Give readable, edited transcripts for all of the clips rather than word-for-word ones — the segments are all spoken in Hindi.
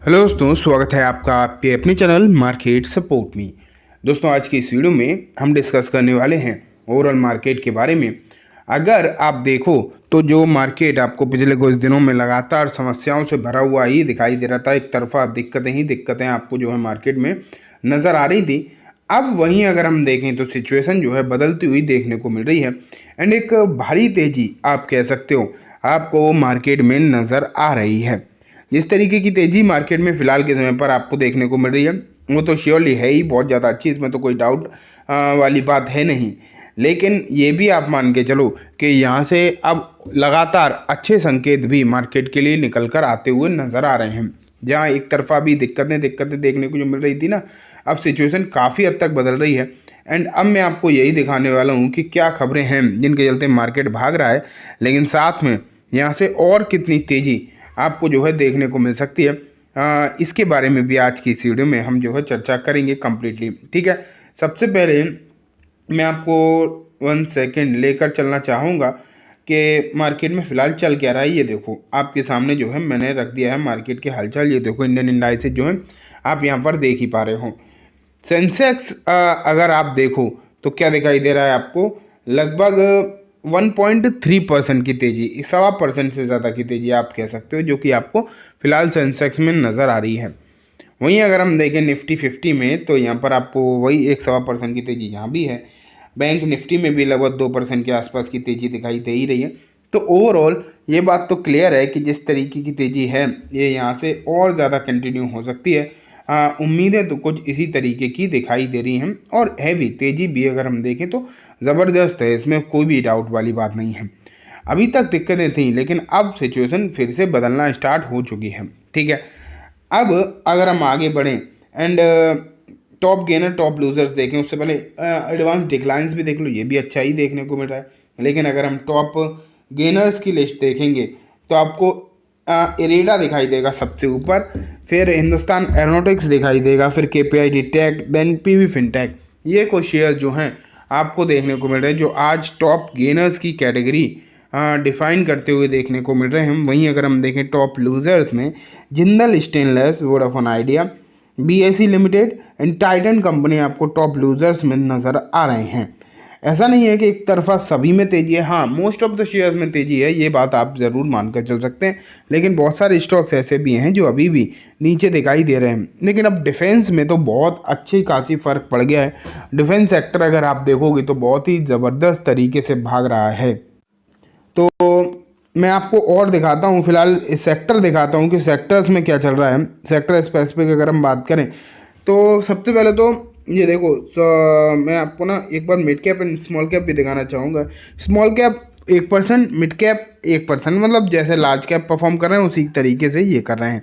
हेलो दोस्तों, स्वागत है आपका आपके अपने चैनल मार्केट सपोर्ट में। दोस्तों, आज की इस वीडियो में हम डिस्कस करने वाले हैं ओवरऑल मार्केट के बारे में। अगर आप देखो तो जो मार्केट आपको पिछले कुछ दिनों में लगातार समस्याओं से भरा हुआ ही दिखाई दे रहा था, एक तरफा दिक्कतें आपको जो है मार्केट में नज़र आ रही थी। अब वहीं अगर हम देखें तो सिचुएशन जो है बदलती हुई देखने को मिल रही है एंड एक भारी तेज़ी आप कह सकते हो आपको मार्केट में नज़र आ रही है। जिस तरीके की तेज़ी मार्केट में फ़िलहाल के समय पर आपको देखने को मिल रही है वो तो श्योरली है ही बहुत ज़्यादा अच्छी, इसमें तो कोई डाउट वाली बात है नहीं। लेकिन ये भी आप मान के चलो कि यहाँ से अब लगातार अच्छे संकेत भी मार्केट के लिए निकल कर आते हुए नज़र आ रहे हैं। जहाँ एक तरफा भी दिक्कतें देखने को जो मिल रही थी ना, अब सिचुएशन काफ़ी हद तक बदल रही है। एंड अब मैं आपको यही दिखाने वाला हूँ कि क्या खबरें हैं जिनके चलते मार्केट भाग रहा है, लेकिन साथ में यहाँ से और कितनी तेज़ी आपको जो है देखने को मिल सकती है। इसके बारे में भी आज की इस वीडियो में हम जो है चर्चा करेंगे कम्प्लीटली। ठीक है, सबसे पहले मैं आपको 1 सेकेंड लेकर चलना चाहूँगा कि मार्केट में फ़िलहाल चल क्या रहा है। ये देखो आपके सामने जो है मैंने रख दिया है मार्केट के हालचाल। ये देखो इंडियन इंडाइसेस जो है आप यहाँ पर देख ही पा रहे हो। सेंसेक्स अगर आप देखो तो क्या दिखाई दे रहा है आपको, लगभग 1.3% की तेज़ी, 1.25% से ज़्यादा की तेज़ी आप कह सकते हो, जो कि आपको फिलहाल सेंसेक्स में नज़र आ रही है। वहीं अगर हम देखें निफ्टी 50 में तो यहाँ पर आपको वही 1.25% की तेज़ी यहाँ भी है। बैंक निफ्टी में भी लगभग 2% के आसपास की तेज़ी दिखाई दे ही रही है। तो ओवरऑल ये बात तो क्लियर है कि जिस तरीके की तेज़ी है ये यहाँ से और ज़्यादा कंटिन्यू हो सकती है। उम्मीदें तो कुछ इसी तरीके की दिखाई दे रही हैं और हैवी तेज़ी भी अगर हम देखें तो ज़बरदस्त है, इसमें कोई भी डाउट वाली बात नहीं है। अभी तक दिक्कतें थी लेकिन अब सिचुएशन फिर से बदलना स्टार्ट हो चुकी है। ठीक है, अब अगर हम आगे बढ़ें and top gainer top losers देखें, उससे पहले एडवांस डिक्लाइंस भी देख लो, ये भी अच्छा ही देखने को मिल रहा है। लेकिन अगर हम टॉप गेनर्स की लिस्ट देखेंगे तो आपको इरेडा दिखाई देगा सबसे ऊपर, फिर हिंदुस्तान एरोनॉटिक्स दिखाई देगा, फिर केपीआईडी टेक, देन पीवी फिनटेक। ये कुछ शेयर जो हैं आपको देखने को मिल रहे हैं जो आज टॉप गेनर्स की कैटेगरी डिफाइन करते हुए देखने को मिल रहे हैं। वहीं अगर हम देखें टॉप लूजर्स में Jindal stainless, Vodafone idea, BSE limited and Titan company आपको टॉप लूजर्स में नज़र आ रहे हैं। ऐसा नहीं है कि एक तरफा सभी में तेज़ी है, हाँ मोस्ट ऑफ द शेयर्स में तेज़ी है, ये बात आप ज़रूर मानकर चल सकते हैं। लेकिन बहुत सारे स्टॉक्स ऐसे भी हैं जो अभी भी नीचे दिखाई दे रहे हैं। लेकिन अब डिफेंस में तो बहुत अच्छी खासी फ़र्क पड़ गया है। डिफेंस सेक्टर अगर आप देखोगे तो बहुत ही ज़बरदस्त तरीके से भाग रहा है। तो मैं आपको और दिखाता हूँ, फिलहाल इस सेक्टर दिखाता हूँ कि सेक्टर्स में क्या चल रहा है। सेक्टर स्पेसिफिक अगर हम बात करें तो सबसे पहले तो ये देखो, मैं आपको ना एक बार mid cap and small cap भी दिखाना चाहूँगा। स्मॉल कैप 1%, मिड कैप 1%, मतलब जैसे लार्ज कैप परफॉर्म कर रहे हैं उसी तरीके से ये कर रहे हैं।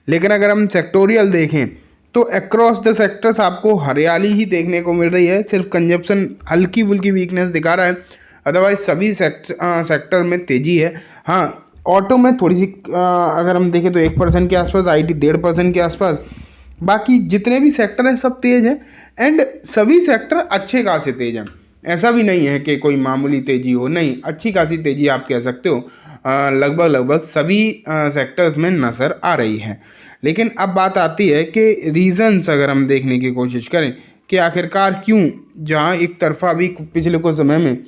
लेकिन अगर हम सेक्टोरियल देखें तो अक्रॉस द सेक्टर्स आपको हरियाली ही देखने को मिल रही है। सिर्फ कंजप्शन हल्की फुल्की वीकनेस दिखा रहा है, अदरवाइज सभी सेक्टर में तेज़ी है। हाँ, ऑटो में थोड़ी सी अगर हम देखें तो 1% के आसपास, आईटी 1.5% के आसपास, बाकी जितने भी सेक्टर हैं सब तेज़ हैं एंड सभी सेक्टर अच्छे खासे तेज़ हैं। ऐसा भी नहीं है कि कोई मामूली तेज़ी हो, नहीं, अच्छी खासी तेज़ी आप कह सकते हो लगभग सभी सेक्टर्स में नज़र आ रही है। लेकिन अब बात आती है कि रीज़न्स अगर हम देखने की कोशिश करें कि आखिरकार क्यों, जहाँ एक तरफा भी पिछले कुछ समय में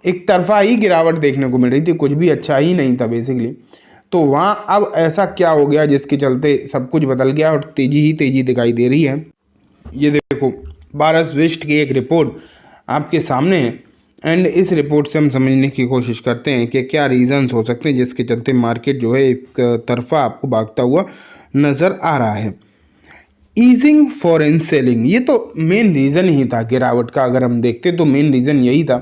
एक तरफा ही गिरावट देखने को मिल रही थी, कुछ भी अच्छा ही नहीं था बेसिकली, तो वहाँ अब ऐसा क्या हो गया जिसके चलते सब कुछ बदल गया और तेज़ी ही तेज़ी दिखाई दे रही है। ये देखो भारत स्विफ्ट की एक रिपोर्ट आपके सामने है एंड इस रिपोर्ट से हम समझने की कोशिश करते हैं कि क्या रीज़न्स हो सकते हैं जिसके चलते मार्केट जो है एक तरफा आपको भागता हुआ नज़र आ रहा है। ईजिंग फॉरेन सेलिंग, ये तो मेन रीज़न ही था गिरावट का। अगर हम देखते तो मेन रीज़न यही था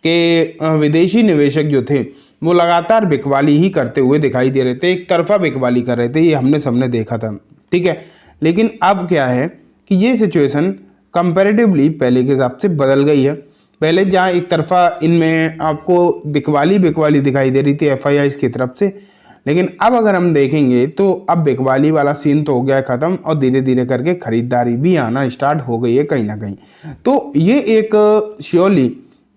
कि विदेशी निवेशक जो थे वो लगातार बिकवाली ही करते हुए दिखाई दे रहे थे, एक तरफा बिकवाली कर रहे थे, ये हमने सबने देखा था। ठीक है, लेकिन अब क्या है कि ये सिचुएशन कंपैरेटिवली पहले के हिसाब से बदल गई है। पहले जहाँ एक तरफा इनमें आपको बिकवाली दिखाई दे रही थी एफआईआईज़ की तरफ से, लेकिन अब अगर हम देखेंगे तो अब बिकवाली वाला सीन तो हो गया ख़त्म और धीरे धीरे करके ख़रीदारी भी आना स्टार्ट हो गई है कहीं ना कहीं। तो ये एक श्योरली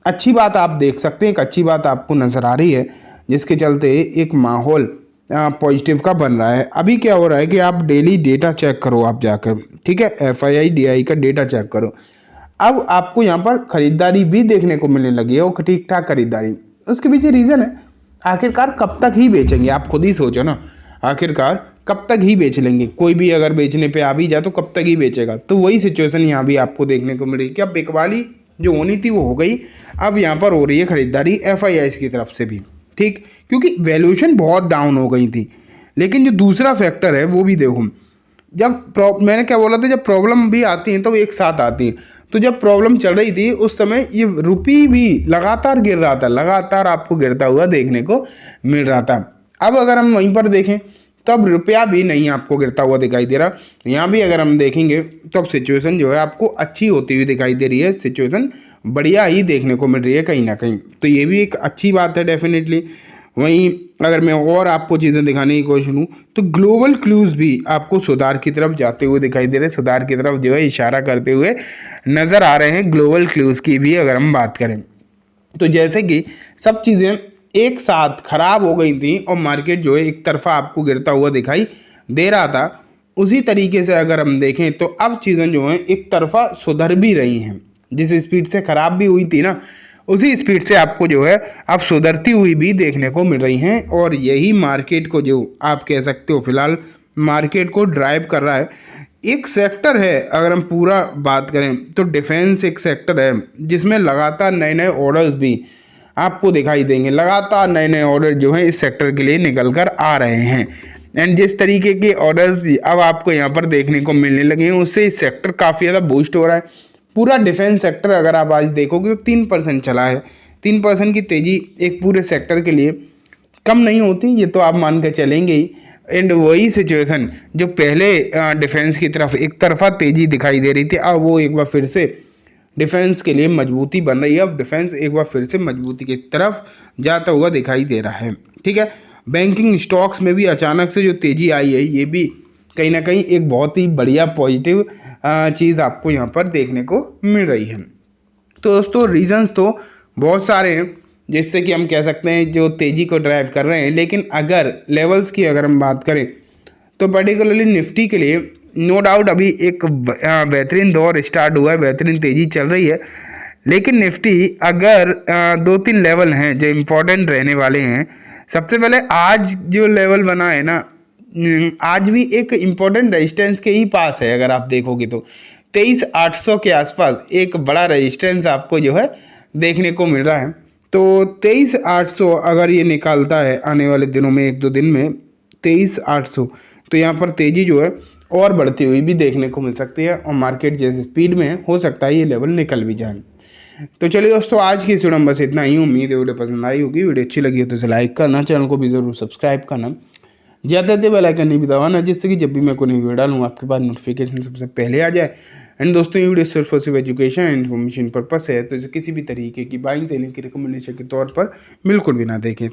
अच्छी बात आप देख सकते हैं, एक अच्छी बात आपको नज़र आ रही है जिसके चलते एक माहौल पॉजिटिव का बन रहा है। अभी क्या हो रहा है कि आप डेली डेटा चेक करो आप जाकर, ठीक है, FII DI का डेटा चेक करो। अब आपको यहाँ पर खरीदारी भी देखने को मिलने लगी है और ठीक ठाक खरीदारी। उसके पीछे रीज़न है, आखिरकार कब तक ही बेचेंगे, आप खुद ही सोचो ना, आखिरकार कब तक ही बेच लेंगे। कोई भी अगर बेचने पे आ भी जाए तो कब तक ही बेचेगा। तो वही सिचुएशन यहाँ भी आपको देखने को मिल रही है कि अब बिकवाली जो होनी थी वो हो गई, अब यहाँ पर हो रही है खरीदारी FIIs की तरफ से भी, ठीक, क्योंकि वैल्यूएशन बहुत डाउन हो गई थी। लेकिन जो दूसरा फैक्टर है वो भी देखो, जब मैंने क्या बोला था, जब प्रॉब्लम भी आती है तो वो एक साथ आती है। तो जब प्रॉब्लम चल रही थी उस समय ये रुपी भी लगातार गिर रहा था, लगातार आपको गिरता हुआ देखने को मिल रहा था। अब अगर हम वहीं पर देखें तब रुपया भी नहीं आपको गिरता हुआ दिखाई दे रहा। यहाँ भी अगर हम देखेंगे तब सिचुएशन जो है आपको अच्छी होती हुई दिखाई दे रही है, सिचुएशन बढ़िया ही देखने को मिल रही है कहीं ना कहीं। तो ये भी एक अच्छी बात है डेफिनेटली। वहीं अगर मैं और आपको चीज़ें दिखाने की कोशिश करूँ तो ग्लोबल क्लूज भी आपको सुधार की तरफ जाते हुए दिखाई दे रहे हैं, सुधार की तरफ जो है इशारा करते हुए नज़र आ रहे हैं ग्लोबल क्लूज की भी अगर हम बात करें। तो जैसे कि सब चीज़ें एक साथ खराब हो गई थी और मार्केट जो है एक तरफा आपको गिरता हुआ दिखाई दे रहा था, उसी तरीके से अगर हम देखें तो अब चीज़ें जो हैं एक तरफा सुधर भी रही हैं। जिस स्पीड से खराब भी हुई थी ना, उसी स्पीड से आपको जो है अब सुधरती हुई भी देखने को मिल रही हैं। और यही मार्केट को जो आप कह सकते हो फिलहाल मार्केट को ड्राइव कर रहा है। एक सेक्टर है अगर हम पूरा बात करें तो डिफेंस एक सेक्टर है जिसमें लगातार नए नए ऑर्डर्स भी आपको दिखाई देंगे, लगातार नए नए ऑर्डर जो हैं इस सेक्टर के लिए निकल कर आ रहे हैं। एंड जिस तरीके के ऑर्डर्स अब आपको यहाँ पर देखने को मिलने लगे हैं उससे इस सेक्टर काफ़ी ज़्यादा बूस्ट हो रहा है। पूरा डिफेंस सेक्टर अगर आप आज देखोगे तो 3% चला है। 3% की तेज़ी एक पूरे सेक्टर के लिए कम नहीं होती, ये तो आप मान के चलेंगे ही। एंड वही सिचुएशन जो पहले डिफेंस की तरफ एक तरफा तेज़ी दिखाई दे रही थी, अब वो एक बार फिर से डिफेंस के लिए मजबूती बन रही है। अब डिफेंस एक बार फिर से मजबूती की तरफ जाता हुआ दिखाई दे रहा है, ठीक है। बैंकिंग स्टॉक्स में भी अचानक से जो तेज़ी आई है ये भी कहीं ना कहीं एक बहुत ही बढ़िया पॉजिटिव चीज़ आपको यहाँ पर देखने को मिल रही है। तो दोस्तों रीजंस तो बहुत सारे हैं जिससे कि हम कह सकते हैं जो तेज़ी को ड्राइव कर रहे हैं। लेकिन अगर लेवल्स की अगर हम बात करें तो पर्टिकुलरली निफ्टी के लिए नो डाउट अभी एक बेहतरीन दौर स्टार्ट हुआ है, बेहतरीन तेज़ी चल रही है। लेकिन निफ्टी अगर 2-3 लेवल हैं जो इम्पोर्टेंट रहने वाले हैं। सबसे पहले आज जो लेवल बना है ना, आज भी एक इम्पोर्टेंट रेजिस्टेंस के ही पास है। अगर आप देखोगे तो 23,800 के आसपास एक बड़ा रेजिस्टेंस आपको जो है देखने को मिल रहा है। तो 23,800 अगर ये निकालता है आने वाले दिनों में, 1-2 दिन में 23,800, तो यहाँ पर तेज़ी जो है और बढ़ती हुई भी देखने को मिल सकती है। और मार्केट जैसे स्पीड में है हो सकता है ये लेवल निकल भी जाए। तो चलिए दोस्तों आज की इस वीडियो में बस इतना ही। उम्मीद है वीडियो पसंद आई होगी। वीडियो अच्छी लगी है तो इसे लाइक करना, चैनल को भी ज़रूर सब्सक्राइब करना, ज़्यादा से बेल आइकन भी दबाना जिससे कि जब भी मैं कोई नई वीडियो डालूँ आपके पास नोटिफिकेशन सबसे पहले आ जाए। एंड दोस्तों ये वीडियो सिर्फ और सिर्फ एजुकेशन एंड इन्फॉर्मेशन पर्पस है, तो इसे किसी भी तरीके की बाइंग सेलिंग की रिकमेंडेशन के तौर पर बिल्कुल भी ना देखें।